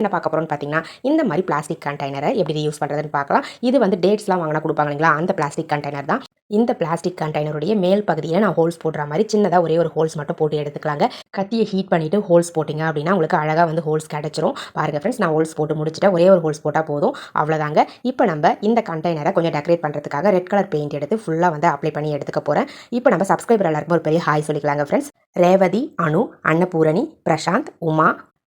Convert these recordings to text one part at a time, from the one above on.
என்ன பார்க்க போகிறோம்னு பார்த்தீங்கன்னா, இந்த மாதிரி பிளாஸ்டிக் கண்டெய்னரை எப்படி யூஸ் பண்ணுறதுன்னு பார்க்கலாம். இது வந்து டேட்ஸ்லாம் வாங்கினா கொடுப்பாங்க இல்லைங்களா, அந்த பிளாஸ்டிக் கண்டெய்னர் தான். இந்த பிளாஸ்டிக் கண்டெய்னருடைய மேல் பகுதியில் நான் ஹோல்ஸ் போடுற மாதிரி சின்னதாக ஒரே ஒரு ஹோல்ஸ் மட்டும் போட்டு எடுத்துக்கலாங்க. கத்தியை ஹீட் பண்ணிவிட்டு ஹோல்ஸ் போட்டிங்க அப்படின்னா உங்களுக்கு அழகாக வந்து ஹோல்ஸ் கிடச்சிரும். பாருங்கள் ஃப்ரெண்ட்ஸ், நான் ஹோல்ஸ் போட்டு முடிச்சுட்டேன். ஒரே ஒரு ஹோல்ஸ் போட்டால் போதும், அவ்வளோதாங்க. இப்போ நம்ம இந்த கண்டெய்னரை கொஞ்சம் டெக்கரேட் பண்ணுறதுக்காக ரெட் கலர் பெயிண்ட் எடுத்து ஃபுல்லாக வந்து அப்ளை பண்ணி எடுத்துக்க போகிறேன். இப்போ நம்ம சப்ஸ்கிரைபர் எல்லாருக்கும் ஒரு பெரிய ஹாய் சொல்லிக்கலாங்க ஃப்ரெண்ட்ஸ். ரேவதி, அனு, அன்னபூரணி, பிரசாந்த், உமா,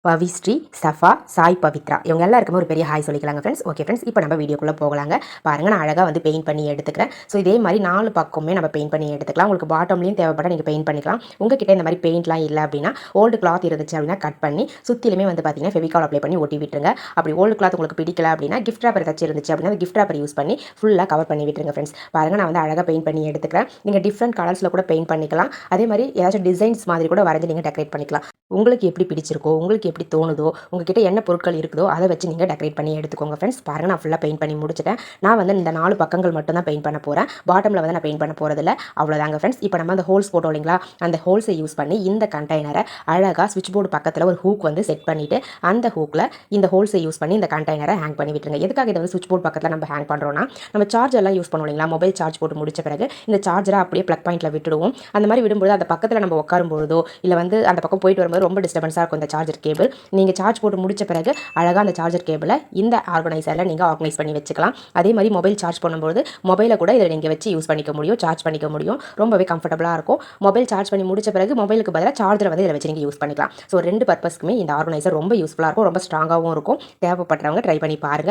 பவிஸ்ரீ, சஃபா, சாய் பவித்ரா இவங்க எல்லாருக்குமே ஒரு பெரிய ஹாய் சொல்லிக்கலாங்க ஃப்ரெண்ட்ஸ். ஓகே ஃப்ரெண்ட்ஸ், இப்போ நம்ம வீடியோக்குள்ளே போகலாங்க. பாருங்கள், நான் அழகாக வந்து பெயிண்ட் பண்ணி எடுத்துக்கிறேன். ஸோ இதே மாதிரி 4 பக்கமே நம்ம பெயிண்ட் பண்ணி எடுத்துக்கலாம். உங்களுக்கு பாட்டம்லையும் தேவைப்பட நீங்கள் பெயிண்ட் பண்ணிக்கலாம். உங்ககிட்ட இந்த மாதிரி பெயிண்ட்லாம் இல்லை அப்படின்னா ஓல்டு கிளாத் இருந்துச்சு அப்படின்னா கட் பண்ணி சுற்றிலுமே வந்து பார்த்தீங்கன்னா ஃபெவிகால் அப்ளை பண்ணி ஒட்டி விட்டுருங்க. அப்படி ஓல்டு கிளாத் உங்களுக்கு பிடிக்கல அப்படின்னா கிஃப்ட் ராப்பர் ஏதாச்சும் இருந்துச்சு அப்படின்னா அந்த கிஃப்ட் ராப்பர் யூஸ் பண்ணி ஃபுல்லாக கவர் பண்ணி விட்டுருங்க ஃப்ரெண்ட்ஸ். பாருங்கள், நான் வந்து அழகாக பெயிண்ட் பண்ணி எடுத்துக்கிறேன். நீங்கள் டிஃப்ரெண்ட் கலர்ஸில் கூட பெயிண்ட் பண்ணிக்கலாம். அதே மாதிரி ஏதாச்சும் டிசைன்ஸ் மாதிரி கூட வரைஞ்சி நீங்கள் டெக்கரேட் பண்ணிக்கலாம். உங்களுக்கு எப்படி பிடிச்சிருக்கோ, உங்களுக்கு எப்படி தோணுதோ, உங்ககிட்ட என்ன பொருட்கள் இருக்குதோ அதை வச்சு நீங்கள் டெக்கரேட் பண்ணி எடுத்துக்கோங்க ஃப்ரெண்ட்ஸ். பாருங்கள், நான் ஃபுல்லாக பெயிண்ட் பண்ணி முடிச்சிட்டேன். நான் வந்து இந்த 4 பக்கங்கள் மட்டும் தான் பெயிண்ட் பண்ண போகிறேன். பாட்டமில் வந்து நான் பெயிண்ட் பண்ண போகிறதில்ல. அவ்வளோதாங்க ஃப்ரெண்ட்ஸ். இப்போ நம்ம அந்த ஹோல்ஸ் போட்டோம் இல்லைங்களா, அந்த ஹோல்ஸை யூஸ் பண்ணி இந்த கண்டெய்னரை அழகாக ஸ்விட்ச் போர்டு பக்கத்தில் ஒரு ஹூக் வந்து செட் பண்ணிவிட்டு அந்த ஹூக்கில் இந்த ஹோல்ஸை யூஸ் பண்ணி இந்த கண்டெய்னரை ஹேங் பண்ணி விட்டுருங்க. எதுக்காக இதை வந்து ஸ்விட்ச் போர்டு பக்கத்தில் நம்ம ஹேங் பண்ணுறோன்னா, நம்ம சார்ஜெல்லாம் யூஸ் பண்ணுவோம் இல்லைங்களா, மொபைல் சார்ஜ் போட்டு முடிச்ச பிறகு இந்த சார்ஜரை அப்படியே ப்ளக் பாயிண்ட்டில் விட்டுடுவோம். அந்த மாதிரி விடும்போது அந்த பக்கத்தில் நம்ம உட்காரும்போதோ இல்லை வந்து அந்த பக்கம் போயிட்டு வரும்போது ரொம்ப டிஸ்டர்பன்ஸாக இருக்கும் இந்த சார்ஜர் கேபிள். நீங்கள் சார்ஜ் போட்டு முடிச்ச பிறகு அழகாக அந்த சார்ஜர் கேபிளை இந்த ஆர்கனைசரில் நீங்கள் ஆர்கனைஸ் பண்ணி வச்சுக்கலாம். அதே மாதிரி மொபைல் சார்ஜ் பண்ணும்போது மொபைலை கூட இதில் நீங்கள் வச்சு யூஸ் பண்ணிக்க முடியும், சார்ஜ் பண்ணிக்க முடியும். ரொம்பவே கம்ஃபர்டபுளாக இருக்கும். மொபைல் சார்ஜ் பண்ணி முடிச்ச பிறகு மொபைலுக்கு பதிலாக சார்ஜரை வந்து இதில் வச்சு நீங்கள் யூஸ் பண்ணிக்கலாம். ஸோ 2 பர்பஸ்க்குமே இந்த ஆர்கனைசர் ரொம்ப யூஸ்ஃபுல்லாக இருக்கும், ரொம்ப ஸ்ட்ராங்காகவும் இருக்கும். தேவைப்படுறவங்க ட்ரை பண்ணி பாருங்கள்.